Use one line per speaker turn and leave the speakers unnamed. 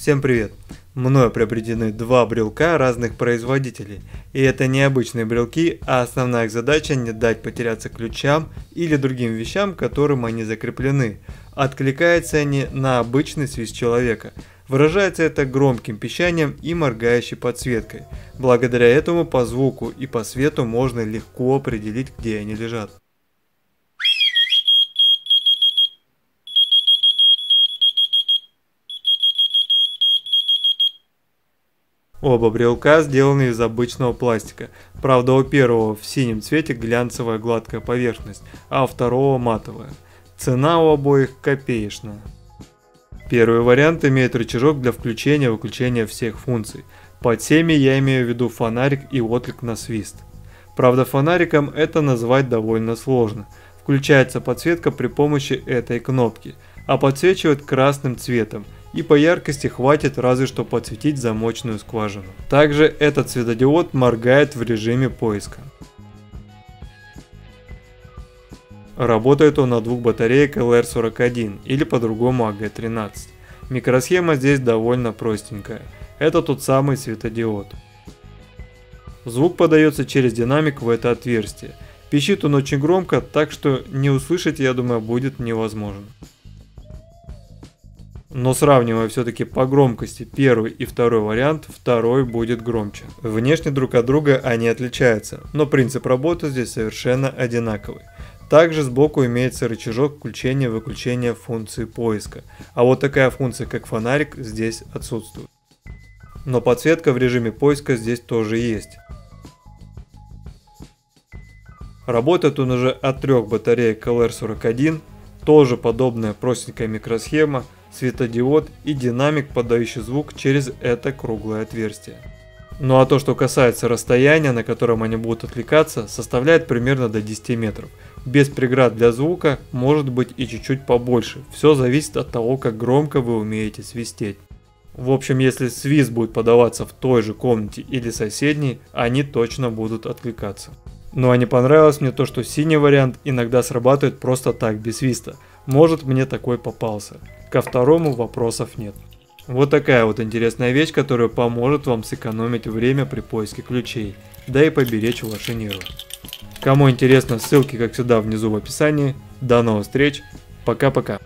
Всем привет! Мною приобретены два брелка разных производителей. И это не обычные брелки, а основная их задача не дать потеряться ключам или другим вещам, к которым они закреплены. Откликаются они на обычный свист человека. Выражается это громким пищанием и моргающей подсветкой. Благодаря этому по звуку и по свету можно легко определить, где они лежат. Оба брелка сделаны из обычного пластика. Правда, у первого в синем цвете глянцевая гладкая поверхность, а у второго матовая. Цена у обоих копеечная. Первый вариант имеет рычажок для включения и выключения всех функций. Под всеми я имею в виду фонарик и отклик на свист. Правда, фонариком это назвать довольно сложно. Включается подсветка при помощи этой кнопки, а подсвечивает красным цветом. И по яркости хватит разве что подсветить замочную скважину. Также этот светодиод моргает в режиме поиска. Работает он на двух батареях LR41 или по-другому AG13. Микросхема здесь довольно простенькая. Это тот самый светодиод. Звук подается через динамик в это отверстие. Пищит он очень громко, так что не услышать, я думаю, будет невозможно. Но сравнивая все-таки по громкости первый и второй вариант, второй будет громче. Внешне друг от друга они отличаются, но принцип работы здесь совершенно одинаковый. Также сбоку имеется рычажок включения-выключения функции поиска, а вот такая функция как фонарик здесь отсутствует. Но подсветка в режиме поиска здесь тоже есть. Работает он уже от трех батареек LR41, тоже подобная простенькая микросхема, светодиод и динамик, подающий звук через это круглое отверстие. Ну а то, что касается расстояния, на котором они будут отвлекаться, составляет примерно до 10 метров. Без преград для звука может быть и чуть-чуть побольше, все зависит от того, как громко вы умеете свистеть. В общем, если свист будет подаваться в той же комнате или соседней, они точно будут откликаться. Ну а не понравилось мне то, что синий вариант иногда срабатывает просто так, без свиста. Может, мне такой попался. Ко второму вопросов нет. Вот такая вот интересная вещь, которая поможет вам сэкономить время при поиске ключей, да и поберечь ваши нервы. Кому интересно, ссылки как всегда внизу в описании. До новых встреч, пока-пока.